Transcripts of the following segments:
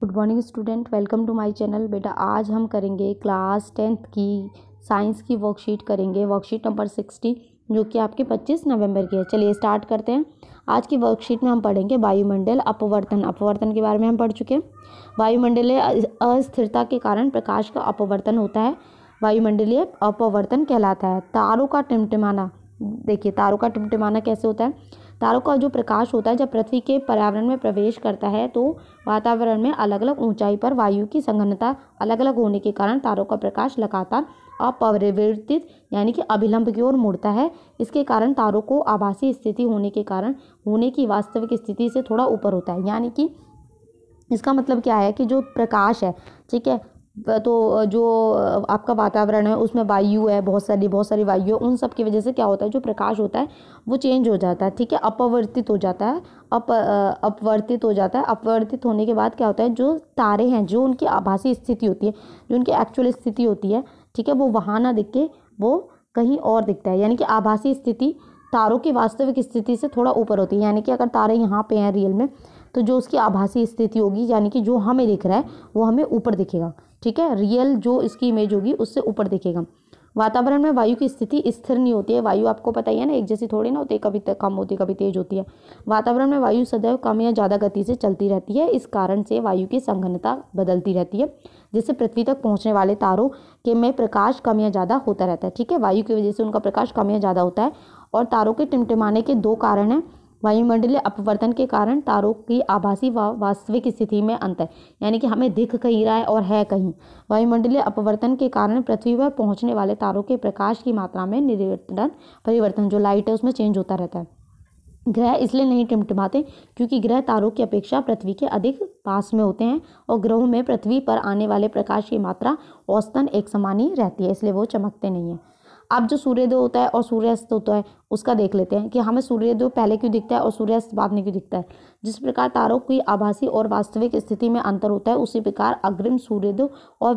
Good morning student, welcome to my channel. बेटा आज हम करेंगे क्लास 10th की साइंस की वर्कशीट करेंगे, वर्कशीट नंबर 60 जो कि आपके 25 नवंबर की है। चलिए स्टार्ट करते हैं। आज की वर्कशीट में हम पढ़ेंगे वायुमंडल अपवर्तन। अपवर्तन के बारे में हम पढ़ चुके हैं। वायुमंडलीय अस्थिरता के कारण प्रकाश का अपवर्तन होता है, वायुमंडलीय अपवर्तन कहलाता है। तारों का टिमटिमाना, देखिए तारों का टिमटिमाना कैसे होता है। तारों का जो प्रकाश होता है जब पृथ्वी के पर्यावरण में प्रवेश करता है तो वातावरण में अलग अलग ऊंचाई पर वायु की संघनता अलग अलग होने के कारण तारों का प्रकाश लगातार अपरिवर्तित यानी कि अभिलंब की ओर मुड़ता है। इसके कारण तारों को आभासी स्थिति होने के कारण होने की वास्तविक स्थिति से थोड़ा ऊपर होता है। यानी कि इसका मतलब क्या है कि जो प्रकाश है, ठीक है, तो जो आपका वातावरण है उसमें वायु है, बहुत सारी वायु है, उन सब की वजह से क्या होता है, जो प्रकाश होता है वो चेंज हो जाता है, ठीक है, अपवर्तित हो जाता है। अपवर्तित हो जाता है। अपवर्तित होने के बाद क्या होता है, जो तारे हैं जो उनकी आभासी स्थिति होती है, जो उनकी एक्चुअल स्थिति होती है, ठीक है, वो वहाँ ना दिख के वो कहीं और दिखता है। यानी कि आभासी स्थिति तारों की वास्तविक स्थिति से थोड़ा ऊपर होती है। यानी कि अगर तारे यहाँ पे हैं रियल में, तो जो उसकी आभासी स्थिति होगी यानी कि जो हमें दिख रहा है वो हमें ऊपर दिखेगा, ठीक है, रियल जो इसकी इमेज होगी उससे ऊपर दिखेगा। वातावरण में वायु की स्थिति स्थिर नहीं होती है। वायु आपको पता ही है ना, एक जैसी थोड़ी ना होती है, कभी कम होती है कभी तेज होती है। वातावरण में वायु सदैव कम या ज़्यादा गति से चलती रहती है। इस कारण से वायु की संघनता बदलती रहती है, जिससे पृथ्वी तक पहुंचने वाले तारों के में प्रकाश कम या ज़्यादा होता रहता है, ठीक है। वायु की वजह से उनका प्रकाश कम या ज़्यादा होता है। और तारों के टिमटिमाने के दो कारण हैं। वायुमंडलीय अपवर्तन के कारण तारों की आभासी व वास्तविक स्थिति में अंतर, यानी कि हमें दिख कहीं रहा है और है कहीं। वायुमंडलीय अपवर्तन के कारण पृथ्वी पर पहुंचने वाले तारों के प्रकाश की मात्रा में परिवर्तन जो लाइट है उसमें चेंज होता रहता है। ग्रह इसलिए नहीं टिमटिमाते क्योंकि ग्रह तारों की अपेक्षा पृथ्वी के अधिक पास में होते हैं और ग्रहों में पृथ्वी पर आने वाले प्रकाश की मात्रा औसतन एक समान ही रहती है, इसलिए वो चमकते नहीं हैं। अब जो सूर्योदय होता है और सूर्यास्त होता है उसका देख लेते हैं कि हमें सूर्योदय पहले क्यों दिखता है और सूर्यास्त बाद में क्यों दिखता है। जिस प्रकार तारों की आभासी और वास्तविक स्थिति में अंतर होता है, उसी प्रकार अग्रिम सूर्योदय और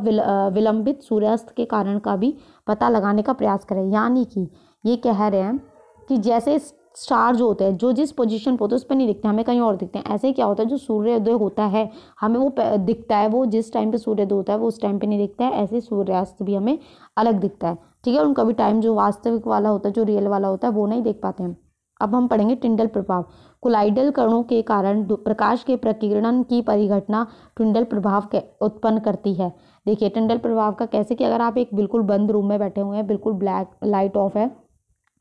विलंबित सूर्यास्त के कारण का भी पता लगाने का प्रयास करें। यानी कि ये कह रहे हैं कि जैसे स्टार जो होते हैं जो जिस पोजीशन पर होते हैं उस पर नहीं दिखते, हमें कहीं और दिखते हैं। ऐसे क्या होता है, जो सूर्योदय होता है हमें वो दिखता है, वो जिस टाइम पे सूर्योदय होता है वो उस टाइम पे नहीं दिखता है। ऐसे सूर्यास्त भी हमें अलग दिखता है, ठीक है। उनका भी टाइम जो वास्तविक वाला होता है, जो रियल वाला होता है, वो नहीं देख पाते हैं। अब हम पढ़ेंगे टिंडल प्रभाव। कोलाइडल कणों के कारण प्रकाश के प्रकीर्णन की परिघटना टिंडल प्रभाव के उत्पन्न करती है। देखिए टिंडल प्रभाव का कैसे, कि अगर आप एक बिल्कुल बंद रूम में बैठे हुए हैं, बिल्कुल ब्लैक लाइट ऑफ है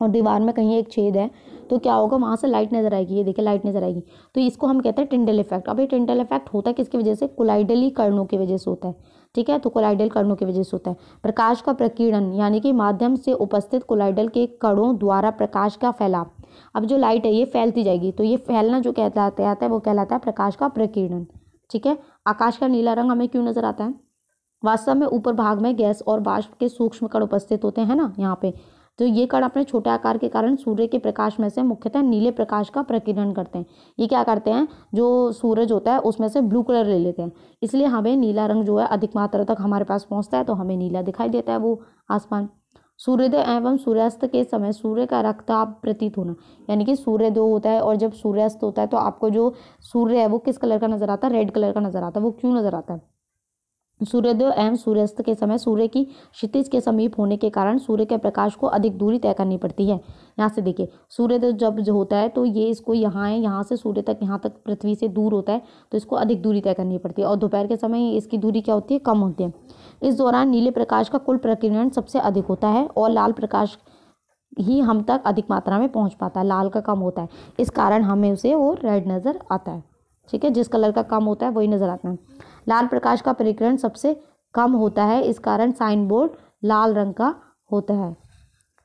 और दीवार में कहीं एक छेद है, तो क्या होगा, वहाँ से लाइट नजर आएगी। ये देखिए लाइट नजर आएगी, तो इसको हम कहते हैं टिंडल इफेक्ट। अब ये टिंडल इफेक्ट होता है किसकी वजह से, कोलाइडली कणों की वजह से होता है, ठीक है। तो कोलाइडल कणों की वजह से होता है। प्रकाश का प्रकीर्णन यानी कि माध्यम से उपस्थित कोलाइडल के कणों द्वारा प्रकाश का फैलाव। अब जो लाइट है ये फैलती जाएगी, तो ये फैलना जो कहलाता है वो कहलाता है प्रकाश का प्रकीर्णन, ठीक है। आकाश का नीला रंग हमें क्यों नजर आता है, वास्तव में ऊपर भाग में गैस और वाष्प के सूक्ष्म कण उपस्थित होते हैं ना यहाँ पे। तो ये कण अपने छोटे आकार के कारण सूर्य के प्रकाश में से मुख्यतः नीले प्रकाश का प्रकीर्णन करते हैं। ये क्या करते हैं, जो सूरज होता है उसमें से ब्लू कलर ले लेते हैं, इसलिए हमें नीला रंग जो है अधिक मात्रा तक हमारे पास पहुंचता है, तो हमें नीला दिखाई देता है वो आसमान। सूर्योदय एवं सूर्यास्त के समय सूर्य का रक्तताप प्रतीत होना, यानी कि सूर्योदय होता है और जब सूर्यास्त होता है तो आपको जो सूर्य है वो किस कलर का नजर आता है, रेड कलर का नजर आता है। वो क्यों नजर आता है, सूर्योदय एवं सूर्यास्त के समय सूर्य की क्षितिज के समीप होने के कारण सूर्य के प्रकाश को अधिक दूरी तय करनी पड़ती है। यहाँ से देखिए सूर्योदय जब जो होता है तो ये इसको यहाँ है, यहाँ से सूर्य तक, यहाँ तक पृथ्वी से दूर होता है, तो इसको अधिक दूरी तय करनी पड़ती है। और दोपहर के समय इसकी दूरी क्या होती है, कम होती है। इस दौरान नीले प्रकाश का कुल प्रकीर्णन सबसे अधिक होता है और लाल प्रकाश ही हम तक अधिक मात्रा में पहुँच पाता है, लाल का कम होता है। इस कारण हमें उसे वो रेड नज़र आता है, ठीक है। जिस कलर का कम होता है वही नजर आता है। लाल प्रकाश का प्रकीर्णन सबसे कम होता है, इस कारण साइन बोर्ड लाल रंग का होता है।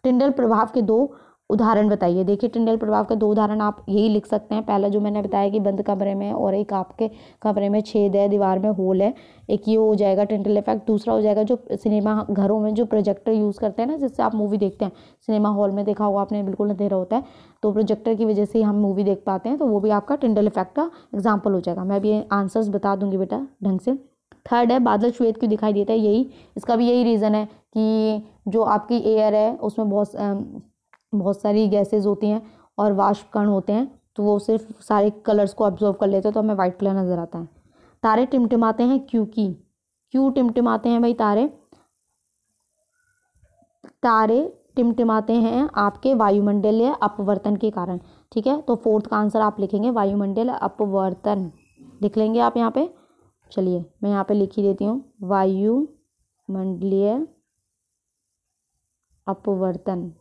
टिंडल प्रभाव के दो उदाहरण बताइए। देखिए टिंडल प्रभाव के दो उदाहरण आप यही लिख सकते हैं। पहला जो मैंने बताया कि बंद कमरे में और एक आपके कमरे में छेद है, दीवार में होल है, एक ये हो जाएगा टिंडल इफेक्ट। दूसरा हो जाएगा जो सिनेमा घरों में जो प्रोजेक्टर यूज़ करते हैं ना, जिससे आप मूवी देखते हैं, सिनेमा हॉल में देखा होगा आपने, बिल्कुल अंधेरा होता है, तो प्रोजेक्टर की वजह से हम मूवी देख पाते हैं, तो वो भी आपका टिंडल इफेक्ट का एग्जाम्पल हो जाएगा। मैं भी आंसर्स बता दूंगी बेटा ढंग से। थर्ड है बादल श्वेत क्यों दिखाई देता है, यही इसका भी यही रीज़न है कि जो आपकी एयर है उसमें बहुत सारी गैसेज होती हैं और वाष्प कण होते हैं, तो वो सिर्फ सारे कलर्स को ऑब्जर्व कर लेते हैं, तो हमें वाइट कलर नज़र आता है। तारे टिमटिमाते हैं क्योंकि, क्यों टिमटिमाते हैं भाई तारे? तारे टिमटिमाते हैं आपके वायुमंडलीय अपवर्तन के कारण। ठीक है, तो फोर्थ का आंसर आप लिखेंगे वायुमंडल अपवर्तन, लिख लेंगे आप यहाँ पे। चलिए मैं यहाँ पे लिख ही देती हूँ, वायुमंडलीय अपवर्तन।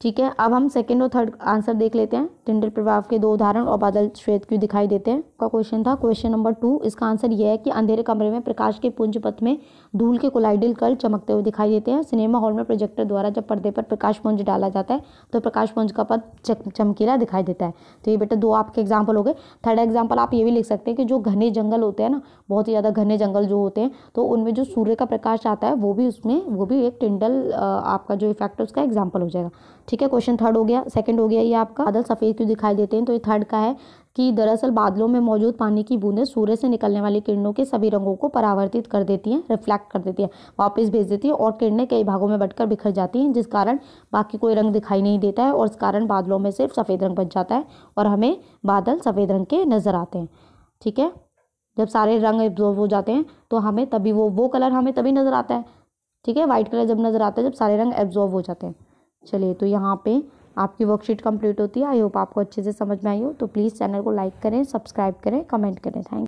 ठीक है, अब हम सेकंड और थर्ड आंसर देख लेते हैं। टिंडल प्रभाव के 2 उदाहरण और बादल श्वेत क्यों दिखाई देते हैं का क्वेश्चन था। क्वेश्चन नंबर 2, इसका आंसर यह है कि अंधेरे कमरे में प्रकाश के पुंज पथ में धूल के कोलाइडल कण चमकते हुए दिखाई देते हैं। सिनेमा हॉल में प्रोजेक्टर द्वारा जब पर्दे पर प्रकाश पुंज डाला जाता है तो प्रकाश पुंज का पथ चमकीला दिखाई देता है। तो ये बेटा 2 आपके एग्जाम्पल हो गए। थर्ड एग्जाम्पल आप ये भी लिख सकते हैं कि जो घने जंगल होते हैं ना, बहुत ही ज़्यादा घने जंगल जो होते हैं, तो उनमें जो सूर्य का प्रकाश आता है वो भी एक टिंडल आपका जो इफेक्ट है उसका एग्जाम्पल हो जाएगा। ठीक है, क्वेश्चन थर्ड हो गया। सेकंड हो गया ये आपका, बादल सफ़ेद क्यों दिखाई देते हैं। तो ये थर्ड का है कि दरअसल बादलों में मौजूद पानी की बूंदें सूर्य से निकलने वाली किरणों के सभी रंगों को परावर्तित कर देती हैं, रिफ्लेक्ट कर देती हैं, वापस भेज देती है, और किरणें कई भागों में बंटकर बिखर जाती हैं, जिस कारण बाकी कोई रंग दिखाई नहीं देता है और इस कारण बादलों में सिर्फ सफ़ेद रंग बच जाता है और हमें बादल सफ़ेद रंग के नज़र आते हैं। ठीक है, जब सारे रंग एब्जॉर्ब हो जाते हैं तो हमें तभी वो कलर हमें तभी नज़र आता है। ठीक है, वाइट कलर जब नज़र आता है जब सारे रंग एब्जॉर्ब हो जाते हैं। चलिए, तो यहाँ पे आपकी वर्कशीट कंप्लीट होती है। आई होप आपको अच्छे से समझ में आई हो। तो प्लीज़ चैनल को लाइक करें, सब्सक्राइब करें, कमेंट करें। Thank you.